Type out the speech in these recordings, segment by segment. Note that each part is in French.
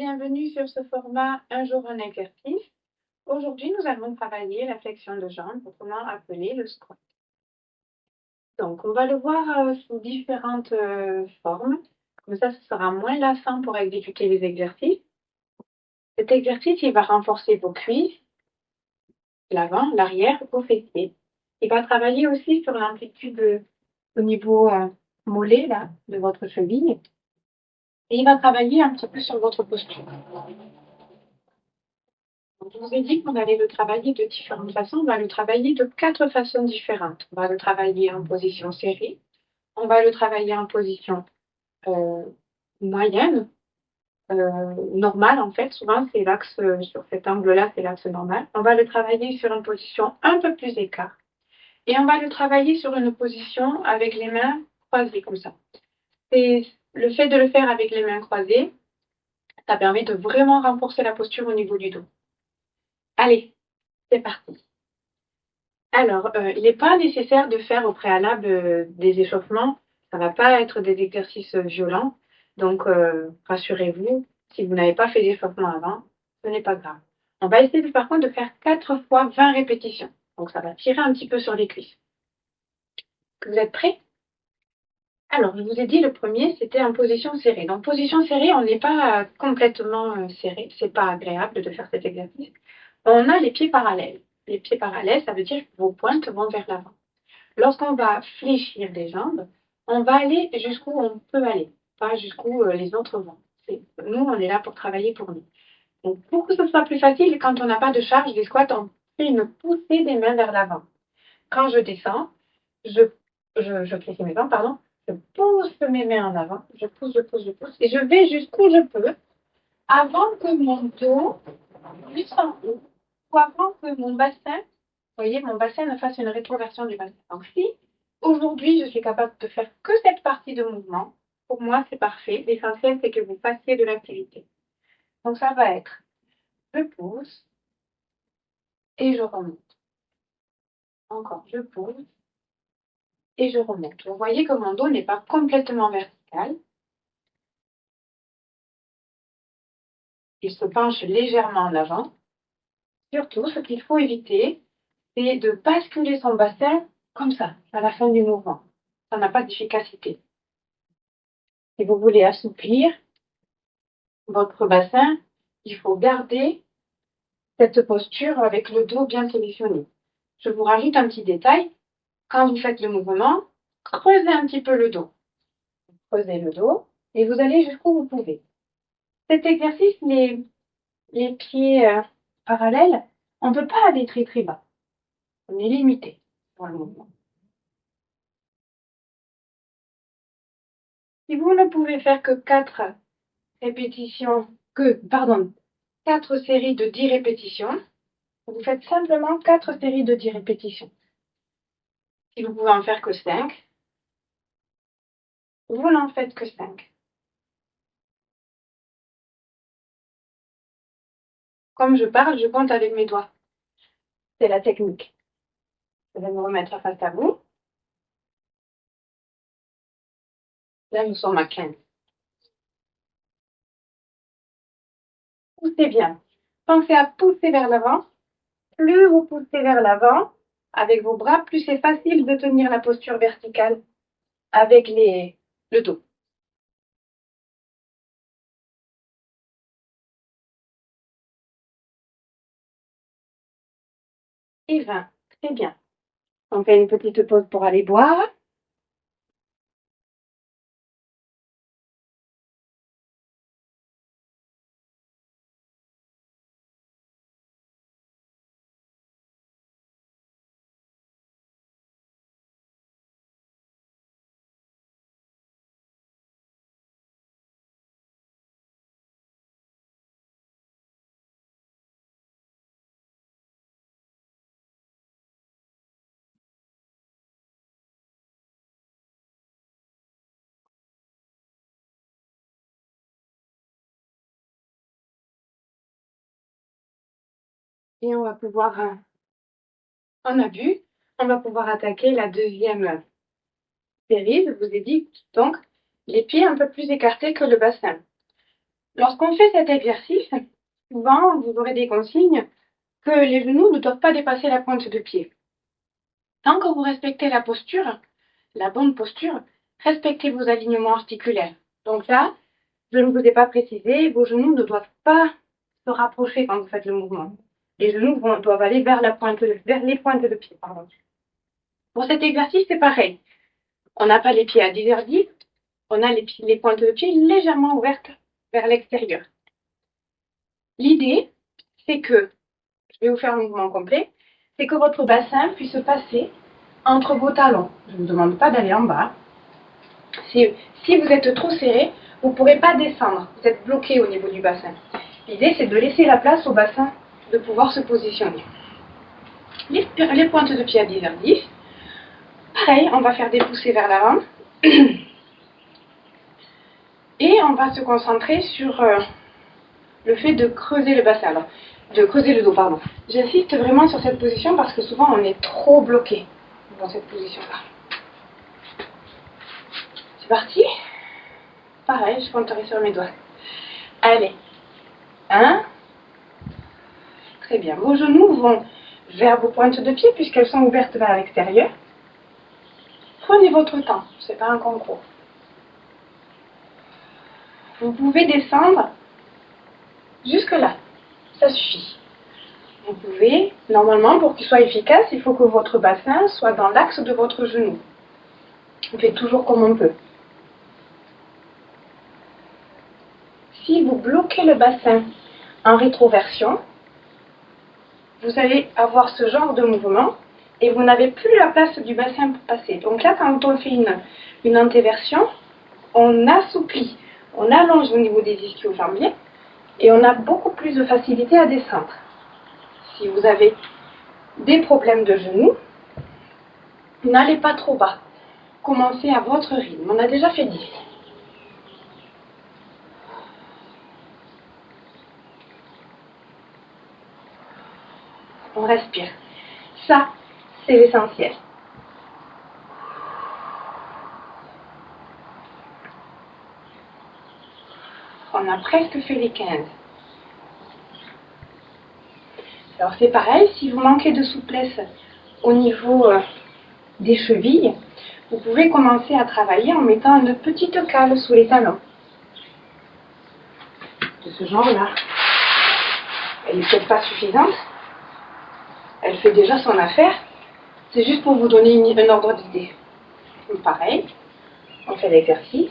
bienvenue sur ce format Un jour un exercice. Aujourd'hui, nous allons travailler la flexion de jambes, autrement appelée le squat. Donc, on va le voir sous différentes formes. Comme ça, ce sera moins lassant pour exécuter les exercices. Cet exercice, il va renforcer vos cuisses, l'avant, l'arrière, vos fessiers. Il va travailler aussi sur l'amplitude au niveau mollet là, de votre cheville. Et il va travailler un petit peu sur votre posture. Je vous ai dit qu'on allait le travailler de différentes façons. On va le travailler de 4 façons différentes. On va le travailler en position serrée. On va le travailler en position moyenne, normale en fait. Souvent, c'est l'axe, sur cet angle-là, c'est l'axe normal. On va le travailler sur une position un peu plus écart. Et on va le travailler sur une position avec les mains croisées comme ça. Et le fait de le faire avec les mains croisées, ça permet de vraiment renforcer la posture au niveau du dos. Allez, c'est parti. Alors, il n'est pas nécessaire de faire au préalable des échauffements. Ça ne va pas être des exercices violents. Donc, rassurez-vous, si vous n'avez pas fait d'échauffement avant, ce n'est pas grave. On va essayer par contre de faire 4 fois 20 répétitions. Donc, ça va tirer un petit peu sur les cuisses. Vous êtes prêts? Alors, je vous ai dit, le premier, c'était en position serrée. Donc, position serrée, on n'est pas complètement serré. C'est pas agréable de faire cet exercice. On a les pieds parallèles. Les pieds parallèles, ça veut dire que vos pointes vont vers l'avant. Lorsqu'on va fléchir les jambes, on va aller jusqu'où on peut aller, pas jusqu'où les autres vont. Nous, on est là pour travailler pour nous. Donc, pour que ce soit plus facile, quand on n'a pas de charge des squats, on fait une poussée des mains vers l'avant. Quand je descends, je fléchis mes jambes, pardon, je pousse mes mains en avant, je pousse, et je vais jusqu'où je peux avant que mon dos glisse en haut ou avant que mon bassin, vous voyez, mon bassin ne fasse une rétroversion du bassin. Donc, si aujourd'hui je suis capable de faire que cette partie de mouvement, pour moi c'est parfait. L'essentiel c'est que vous fassiez de l'activité. Donc, ça va être je pousse et je remonte. Encore, je pousse et je remonte. Vous voyez que mon dos n'est pas complètement vertical. Il se penche légèrement en avant. Surtout, ce qu'il faut éviter, c'est de basculer son bassin comme ça, à la fin du mouvement. Ça n'a pas d'efficacité. Si vous voulez assouplir votre bassin, il faut garder cette posture avec le dos bien positionné. Je vous rajoute un petit détail. Quand vous faites le mouvement, creusez un petit peu le dos. Creusez le dos et vous allez jusqu'où vous pouvez. Cet exercice, les pieds parallèles, on ne peut pas aller très très bas. On est limité pour le mouvement. Si vous ne pouvez faire que 4 séries de 10 répétitions, vous faites simplement 4 séries de 10 répétitions. Si vous pouvez en faire que 5, vous n'en faites que 5. Comme je parle, je compte avec mes doigts. C'est la technique. Je vais me remettre face à vous. Là, nous sommes à 15. Poussez bien. Pensez à pousser vers l'avant. Plus vous poussez vers l'avant avec vos bras, plus c'est facile de tenir la posture verticale avec le dos. Et 20. Très bien. On fait une petite pause pour aller boire. Et on va pouvoir, on a vu, on va pouvoir attaquer la deuxième série. Je vous ai dit donc les pieds un peu plus écartés que le bassin. Lorsqu'on fait cet exercice, souvent vous aurez des consignes que les genoux ne doivent pas dépasser la pointe de pied. Tant que vous respectez la posture, la bonne posture, respectez vos alignements articulaires. Donc là, je ne vous ai pas précisé, vos genoux ne doivent pas se rapprocher quand vous faites le mouvement. Les genoux doivent aller vers les pointes de pied. Pardon. Pour cet exercice, c'est pareil. On n'a pas les pieds à 10h10, on a les pointes de pied légèrement ouvertes vers l'extérieur. L'idée, c'est que, je vais vous faire un mouvement complet, c'est que votre bassin puisse passer entre vos talons. Je ne vous demande pas d'aller en bas. Si vous êtes trop serré, vous ne pourrez pas descendre. Vous êtes bloqué au niveau du bassin. L'idée, c'est de laisser la place au bassin de pouvoir se positionner. Les pointes de pied à 10h10. Pareil, on va faire des poussées vers l'avant. Et on va se concentrer sur le fait de creuser le bassin. Alors, de creuser le dos, pardon. J'insiste vraiment sur cette position parce que souvent on est trop bloqué dans cette position-là. C'est parti. Pareil, je compterai sur mes doigts. Allez. 1. Très bien. Vos genoux vont vers vos pointes de pied puisqu'elles sont ouvertes vers l'extérieur. Prenez votre temps, c'est pas un concours. Vous pouvez descendre jusque là, ça suffit. Vous pouvez, normalement, pour qu'il soit efficace, il faut que votre bassin soit dans l'axe de votre genou. On fait toujours comme on peut. Si vous bloquez le bassin en rétroversion, vous allez avoir ce genre de mouvement et vous n'avez plus la place du bassin pour passer. Donc là, quand on fait une antéversion, on assouplit, on allonge au niveau des ischio-jambiers et on a beaucoup plus de facilité à descendre. Si vous avez des problèmes de genoux, n'allez pas trop bas. Commencez à votre rythme. On a déjà fait 10. On respire. Ça, c'est l'essentiel. On a presque fait les 15. Alors c'est pareil, si vous manquez de souplesse au niveau des chevilles, vous pouvez commencer à travailler en mettant une petite cale sous les talons. De ce genre-là. Elle n'est peut-être pas suffisante. Elle fait déjà son affaire. C'est juste pour vous donner un ordre d'idée. Pareil, on fait l'exercice.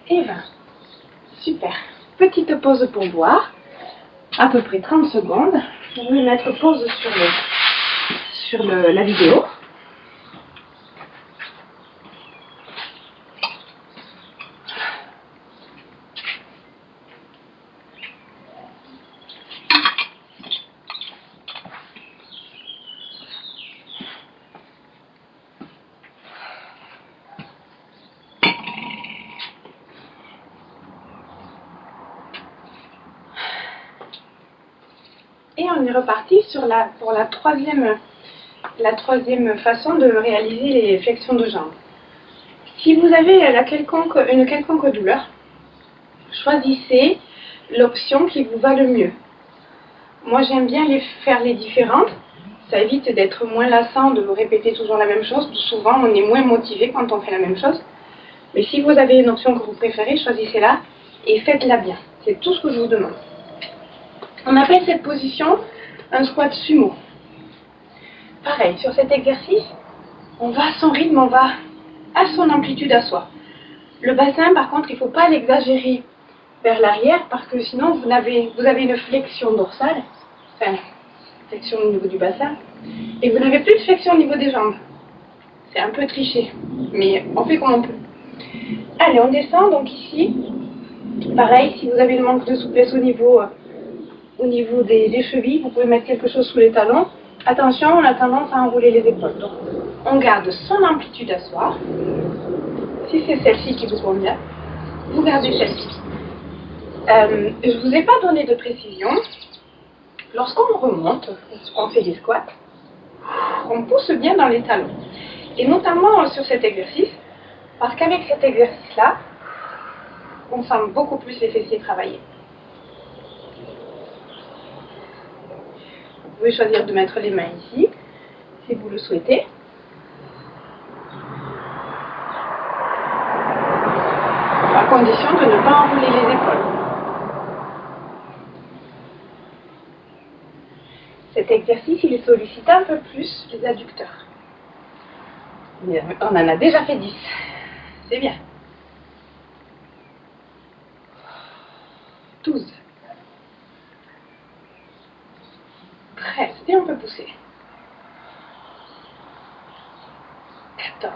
Et 20. Super. Petite pause pour boire. À peu près 30 secondes. Vous pouvez mettre pause sur la vidéo. Et on est reparti pour la troisième façon de réaliser les flexions de jambes. Si vous avez une quelconque douleur, choisissez l'option qui vous va le mieux. Moi, j'aime bien faire les différentes. Ça évite d'être moins lassant de vous répéter toujours la même chose. Souvent, on est moins motivé quand on fait la même chose. Mais si vous avez une option que vous préférez, choisissez-la et faites-la bien. C'est tout ce que je vous demande. On appelle cette position un squat sumo. Pareil, sur cet exercice, on va à son rythme, on va à son amplitude à soi. Le bassin, par contre, il ne faut pas l'exagérer vers l'arrière parce que sinon vous avez une flexion dorsale, enfin, flexion au niveau du bassin, et vous n'avez plus de flexion au niveau des jambes. C'est un peu triché, mais on fait comme on peut. Allez, on descend, donc ici, pareil, si vous avez le manque de souplesse au niveau des chevilles, vous pouvez mettre quelque chose sous les talons. Attention, on a tendance à enrouler les épaules. Donc, on garde son amplitude à soi. Si c'est celle-ci qui vous convient, vous gardez celle-ci. Je ne vous ai pas donné de précision. Lorsqu'on remonte, lorsqu'on fait des squats, qu'on pousse bien dans les talons. Et notamment sur cet exercice, parce qu'avec cet exercice-là, on sent beaucoup plus les fessiers travailler. Vous pouvez choisir de mettre les mains ici, si vous le souhaitez. À condition de ne pas enrouler les épaules. Cet exercice, il sollicite un peu plus les adducteurs. On en a déjà fait 10. C'est bien. 12. 13. Et on peut pousser. 14.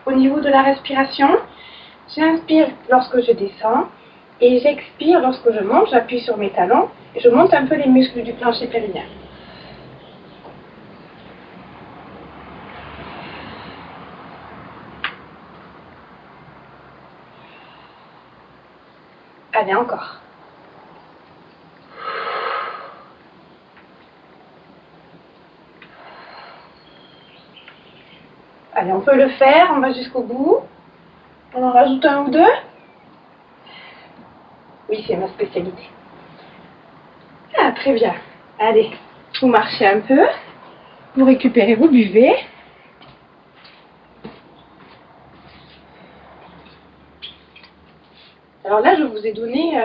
Au niveau de la respiration, j'inspire lorsque je descends et j'expire lorsque je monte. J'appuie sur mes talons et je monte un peu les muscles du plancher pelvien. Allez, encore. Allez, on peut le faire, on va jusqu'au bout. On en rajoute un ou deux. Oui, c'est ma spécialité. Ah, très bien. Allez, vous marchez un peu. Vous récupérez, vous buvez. Alors là, je vous ai donné...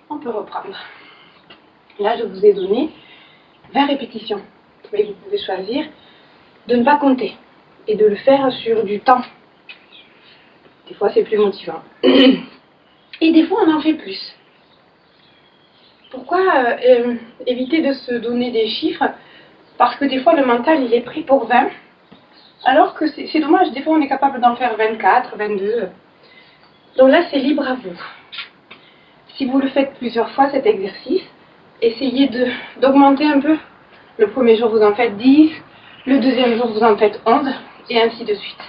On peut reprendre. Là, je vous ai donné 20 répétitions. Mais vous pouvez choisir de ne pas compter et de le faire sur du temps. Des fois, c'est plus motivant. Et des fois, on en fait plus. Pourquoi éviter de se donner des chiffres? Parce que des fois, le mental, il est pris pour 20. Alors que c'est dommage, des fois, on est capable d'en faire 24, 22. Donc là, c'est libre à vous. Si vous le faites plusieurs fois, cet exercice, essayez d'augmenter un peu. Le premier jour, vous en faites 10. Le deuxième jour, vous en faites 11. Et ainsi de suite.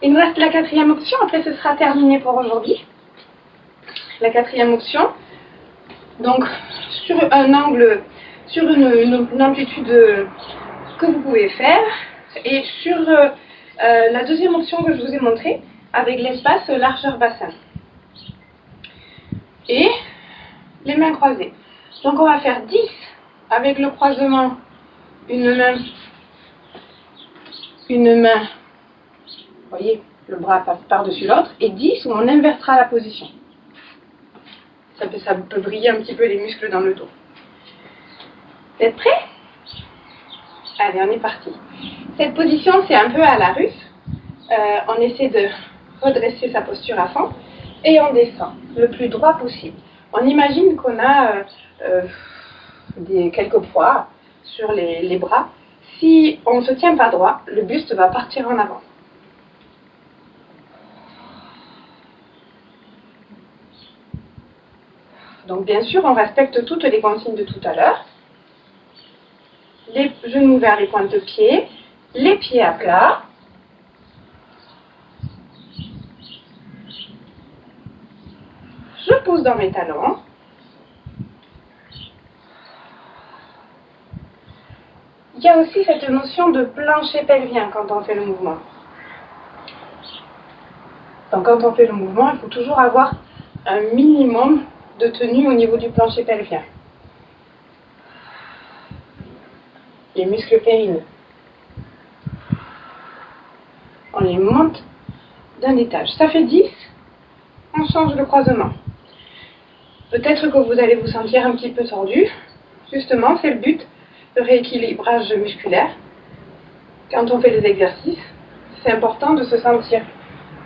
Il nous reste la quatrième option. Après, ce sera terminé pour aujourd'hui. La quatrième option. Donc, sur un angle, sur une amplitude que vous pouvez faire. Et sur la deuxième option que je vous ai montrée, avec l'espace largeur bassin. Et les mains croisées. Donc, on va faire 10 avec le croisement, une main, vous voyez, le bras passe par-dessus l'autre, et 10 où on inversera la position. Ça peut briller un petit peu les muscles dans le dos. Vous êtes prêts? Allez, on est parti. Cette position, c'est un peu à la russe. On essaie de redresser sa posture à fond et on descend le plus droit possible. On imagine qu'on a quelques poids sur les bras. Si on ne se tient pas droit, le buste va partir en avant. Donc bien sûr, on respecte toutes les consignes de tout à l'heure. Les genoux vers les pointes de pied, les pieds à plat. Je pousse dans mes talons. Il y a aussi cette notion de plancher pelvien quand on fait le mouvement. Donc quand on fait le mouvement, il faut toujours avoir un minimum de tenue au niveau du plancher pelvien. Les muscles périneux. On les monte d'un étage. Ça fait 10. On change le croisement. Peut-être que vous allez vous sentir un petit peu tordu. Justement, c'est le but, le rééquilibrage musculaire. Quand on fait les exercices, c'est important de se sentir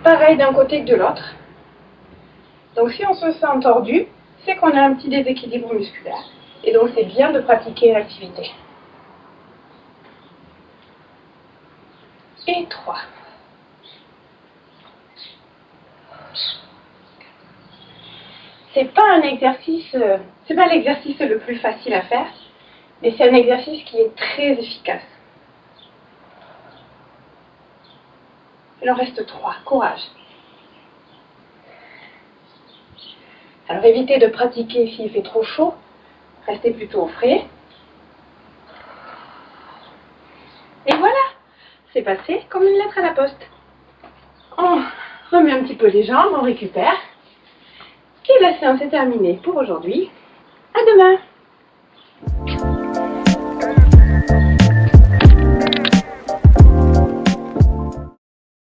pareil d'un côté que de l'autre. Donc si on se sent tordu, c'est qu'on a un petit déséquilibre musculaire. Et donc c'est bien de pratiquer l'activité. Et 3. C'est pas l'exercice le plus facile à faire, mais c'est un exercice qui est très efficace. Il en reste 3. Courage. Alors évitez de pratiquer s'il fait trop chaud. Restez plutôt au frais. Et voilà, c'est passé comme une lettre à la poste. On remet un petit peu les jambes, on récupère. Et la séance est terminée pour aujourd'hui. À demain!